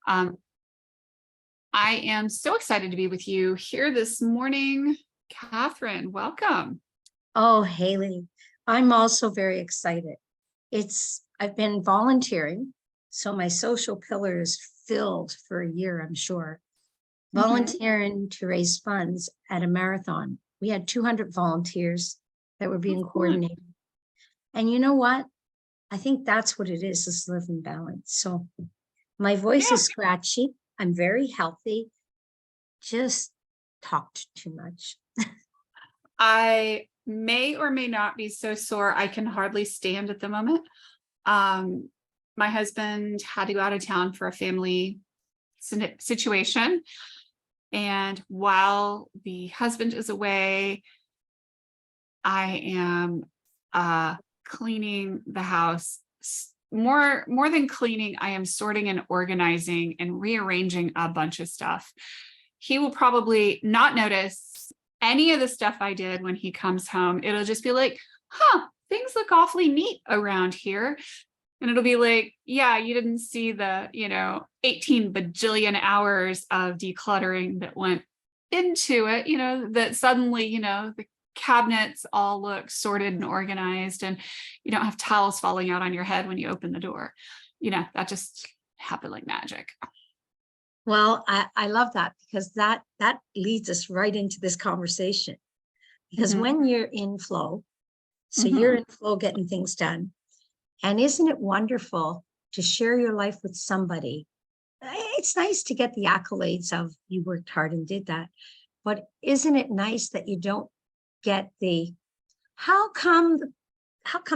Um, I am so excited to be with you here this morning. Katherine, welcome. Oh, Haley, I'm also very excited. I've been volunteering, so my social pillar is filled for a year, I'm sure. Volunteering to raise funds at a marathon. We had 200 volunteers that were being coordinated. And you know what? I think that's what it is live in balance. So my voice is scratchy. I'm very healthy. Just talked too much. I may or may not be so sore I can hardly stand at the moment. My husband had to go out of town for a family situation. And while the husband is away, I am cleaning the house. More than cleaning, I am sorting and organizing and rearranging a bunch of stuff. He will probably not notice any of the stuff I did when he comes home. It'll just be like, things look awfully neat around here. And it'll be like, yeah, you didn't see the, 18 bajillion hours of decluttering that went into it, that suddenly, the cabinets all look sorted and organized, and you don't have towels falling out on your head when you open the door. That just happened like magic. Well, I love that, because that leads us right into this conversation. Because when you're in flow, so you're in flow getting things done. And isn't it wonderful to share your life with somebody? It's nice to get the accolades of you worked hard and did that. But isn't it nice that you don't get the, how come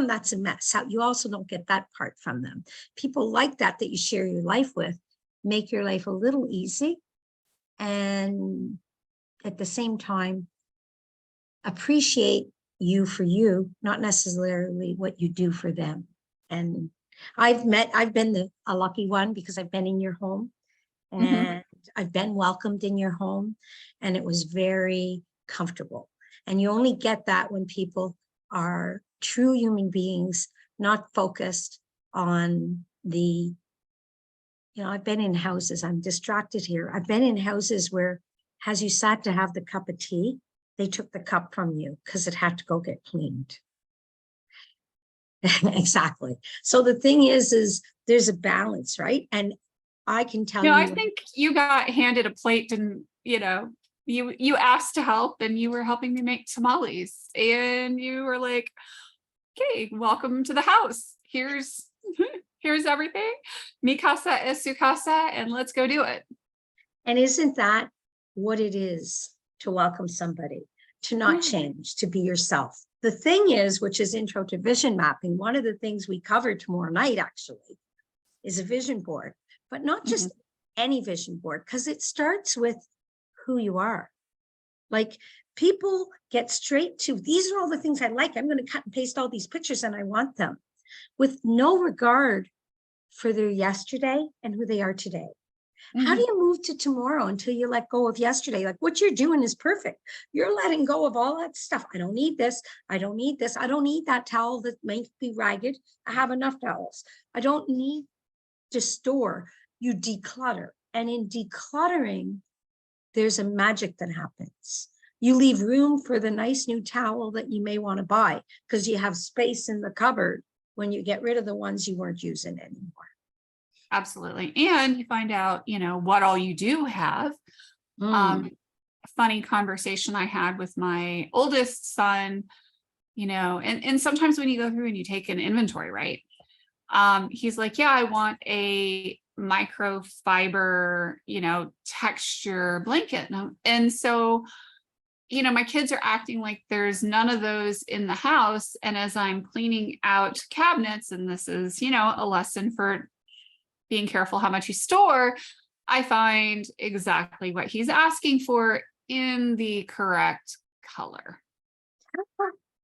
that's a mess? How you also don't get that part from them. People like that you share your life with, make your life a little easy, and at the same time appreciate you for you, not necessarily what you do for them. And I've been a lucky one, because I've been in your home and I've been welcomed in your home, and it was very comfortable. And you only get that when people are true human beings, not focused on the, I've been in houses, I'm distracted here. I've been in houses where, as you sat to have the cup of tea, they took the cup from you because it had to go get cleaned. Exactly. So the thing is there's a balance, right? And I can tell you. I think you got handed a plate, and you asked to help, and you were helping me make tamales, and you were like, okay, welcome to the house. Here's everything. Mi casa es su casa, and let's go do it. And isn't that what it is to welcome somebody, to not change, to be yourself? The thing is, which is intro to vision mapping, one of the things we cover tomorrow night actually is a vision board, but not just any vision board, because it starts with who you are. Like, people get straight to, these are all the things I like. I'm going to cut and paste all these pictures and I want them, with no regard for their yesterday and who they are today. How do you move to tomorrow until you let go of yesterday? Like, what you're doing is perfect. You're letting go of all that stuff. I don't need this. I don't need this. I don't need that towel that may be ragged. I have enough towels. I don't need to store. You declutter. And in decluttering, there's a magic that happens. You leave room for the nice new towel that you may want to buy, because you have space in the cupboard when you get rid of the ones you weren't using anymore. Absolutely. And you find out, what all you do have. A funny conversation I had with my oldest son, and sometimes when you go through and you take an inventory, right? He's like, yeah, I want a microfiber, texture blanket. And so, my kids are acting like there's none of those in the house. And as I'm cleaning out cabinets, and this is, a lesson for being careful how much you store, I find exactly what he's asking for in the correct color.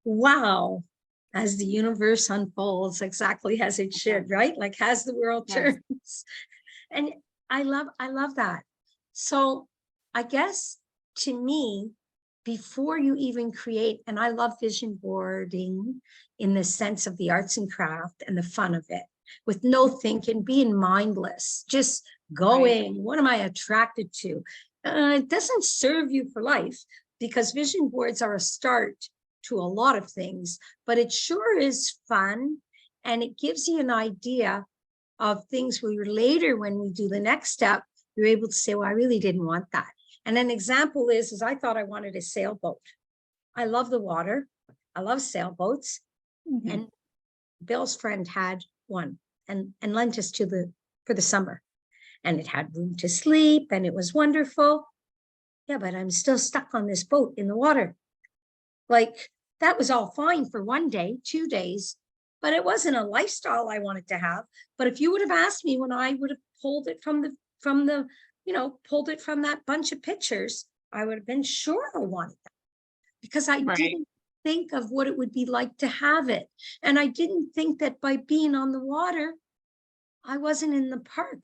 Wow. As the universe unfolds exactly as it should, right? Like, as the world turns. And I love that. So I guess, to me, before you even create, and I love vision boarding in the sense of the arts and craft and the fun of it, with no thinking, being mindless, just going? What am I attracted to? It doesn't serve you for life, because vision boards are a start to a lot of things, but it sure is fun. And it gives you an idea of things where later, when we do the next step, you're able to say, well, I really didn't want that. And an example is I thought I wanted a sailboat. I love the water. I love sailboats. Mhm. And Bill's friend had one and lent us for the summer. And it had room to sleep and it was wonderful. Yeah, but I'm still stuck on this boat in the water. Like, that was all fine for 1 day, 2 days, but it wasn't a lifestyle I wanted to have. But if you would have asked me when I would have pulled it from pulled it from that bunch of pictures, I would have been sure I wanted that, because I Right. didn't think of what it would be like to have it. And I didn't think that by being on the water, I wasn't in the park.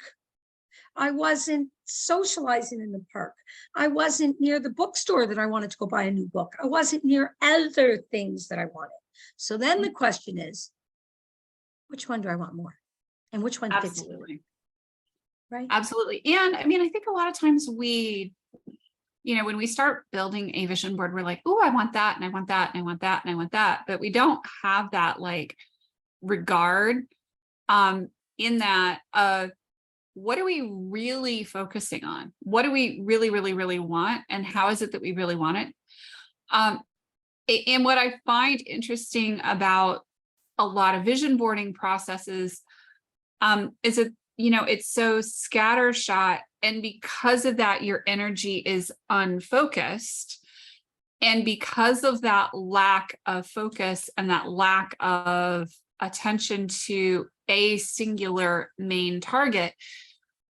I wasn't socializing in the park. I wasn't near the bookstore that I wanted to go buy a new book. I wasn't near other things that I wanted. So then the question is, which one do I want more? And which one fits me, Absolutely. right? Absolutely. And I mean, I think a lot of times when we start building a vision board, we're like, oh, I want that, and I want that, and I want that, and I want that. But we don't have that like regard in that what are we really focusing on? What do we really, really, really want? And how is it that we really want it? And what I find interesting about a lot of vision boarding processes is that, it's so scattershot. And because of that, your energy is unfocused. And because of that lack of focus and that lack of attention to a singular main target,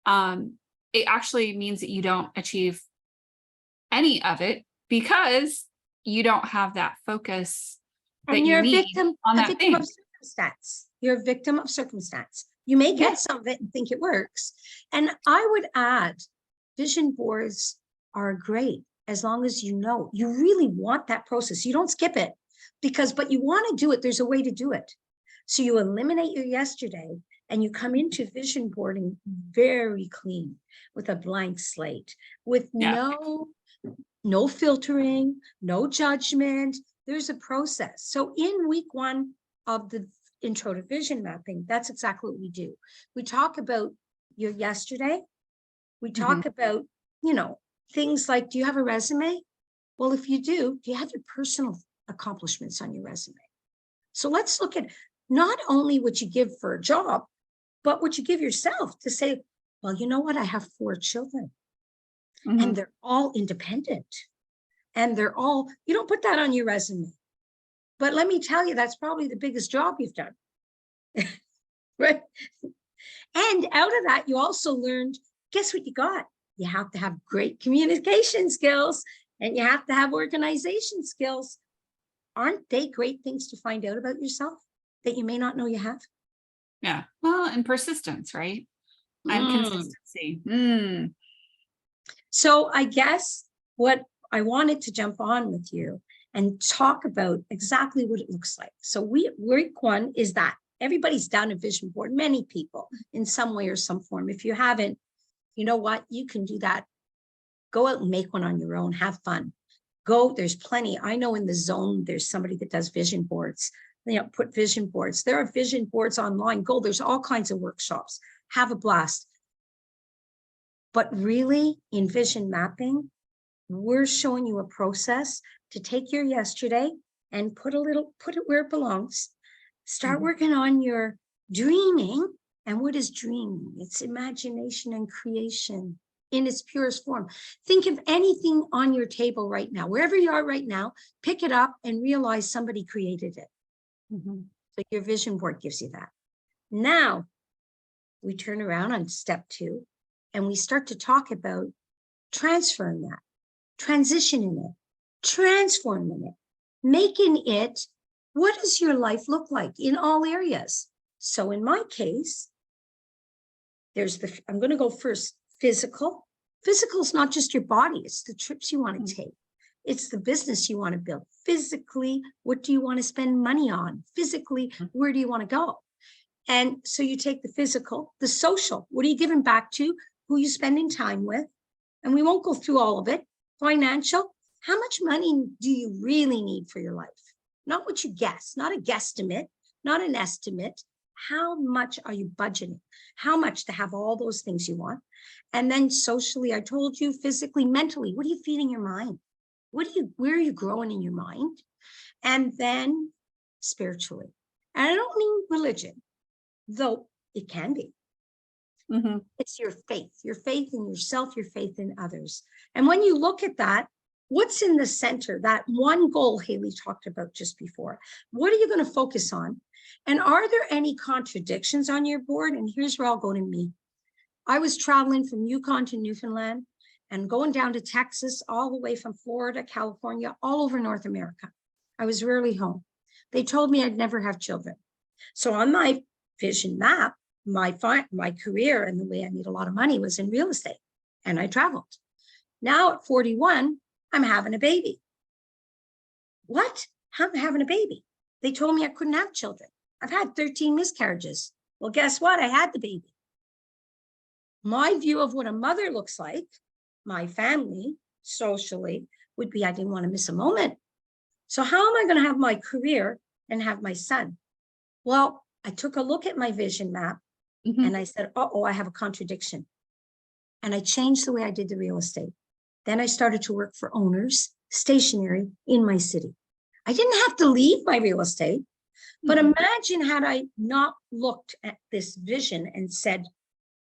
it actually means that you don't achieve any of it because you don't have that focus that And you you're need on a that victim thing. of circumstance. You're a victim of circumstance. You may Yeah. get some of it and think it works. And I would add, vision boards are great as long as you really want that process. You don't skip it but you want to do it. There's a way to do it. So you eliminate your yesterday and you come into vision boarding very clean, with a blank slate, with Yeah. no filtering, no judgment. There's a process. So in week 1 of the intro to vision mapping, that's exactly what we do. We talk about your yesterday. We talk Mhm. about, things like, do you have a resume? Well, if you do you have your personal accomplishments on your resume? So let's look at not only what you give for a job, but what you give yourself to say, well, you know what? I have 4 children and Mhm. they're all independent and you don't put that on your resume. But let me tell you, that's probably the biggest job you've done. Right? And out of that, you also learned, guess what you got? You have to have great communication skills and you have to have organization skills. Aren't they great things to find out about yourself that you may not know you have? Yeah. Well, and persistence, right? And Mm. consistency. So I guess what I wanted to jump on with you and talk about exactly what it looks like. So week 1 is that everybody's done a vision board, many people in some way or some form. If you haven't, you know what? You can do that. Go out and make one on your own. Have fun. There's plenty. I know in the zone, there's somebody that does vision boards. Put vision boards. There are vision boards online. There's all kinds of workshops. Have a blast. But really, in vision mapping, we're showing you a process to take your yesterday and put it where it belongs. Start working on your dreaming. And what is dreaming? It's imagination and creation in its purest form. Think of anything on your table right now, wherever you are right now, pick it up and realize somebody created it. So your vision board gives you that. Now we turn around on step 2 and we start to talk about transferring that, transitioning it, transforming it, making it, what does your life look like in all areas? So in my case, I'm going to go first, physical. Physical is not just your body. It's the trips you want to take. It's the business you want to build. Physically, what do you want to spend money on? Physically, where do you want to go? And so you take the physical, the social. What are you giving back to? who you spending time with, and we won't go through all of it. Financial, how much money do you really need for your life? Not what you guess, not a guesstimate, not an estimate. How much are you budgeting? How much to have all those things you want? And then socially, I told you, physically, mentally, what are you feeding your mind? Where are you growing in your mind? And then spiritually. And I don't mean religion, though it can be. Mhm. It's your faith in yourself, your faith in others. And when you look at that, what's in the center, that one goal Haley talked about just before, what are you going to focus on? And are there any contradictions on your board? And here's where I'll go to me. I was traveling from Yukon to Newfoundland and going down to Texas, all the way from Florida, California, all over North America. I was rarely home. They told me I'd never have children. So on my vision map, my career and the way I made a lot of money was in real estate, and I traveled. Now at 41, I'm having a baby. What? I'm having a baby. They told me I couldn't have children. I've had 13 miscarriages. Well, guess what? I had the baby. My view of what a mother looks like, my family, socially, would be I didn't want to miss a moment. So how am I going to have my career and have my son? Well, I took a look at my vision map and I said, uh-oh, I have a contradiction. And I changed the way I did the real estate. Then I started to work for owners, stationary in my city. I didn't have to leave my real estate, but imagine had I not looked at this vision and said,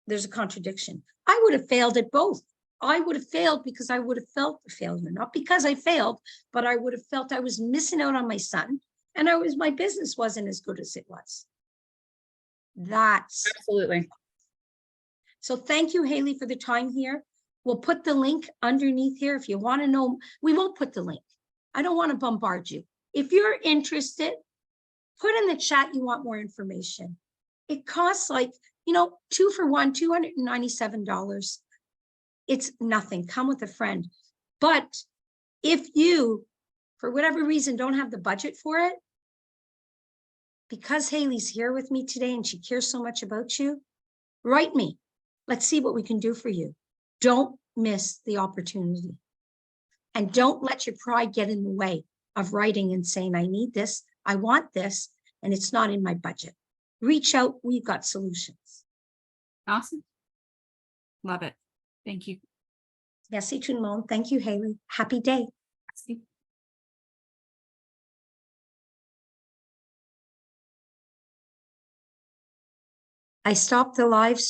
there's a contradiction. I would have failed at both. I would have failed because I would have felt the failure, not because I failed, but I would have felt I was missing out on my son, and my business wasn't as good as it was. That's Absolutely. so. Thank you, Haley, for the time here. We'll put the link underneath here if you want to know. We won't put the link. I don't want to bombard you. If you're interested, put in the chat you want more information. It costs like, 2 for 1, $297. It's nothing. Come with a friend. But if you, for whatever reason, don't have the budget for it, because Haley's here with me today and she cares so much about you, write me. Let's see what we can do for you. Don't miss the opportunity. And don't let your pride get in the way of writing and saying, I need this, I want this, and it's not in my budget. Reach out. We've got solutions. Awesome. Love it. Thank you. Merci tout le monde. Thank you, Haley. Happy day. Merci. I stopped the live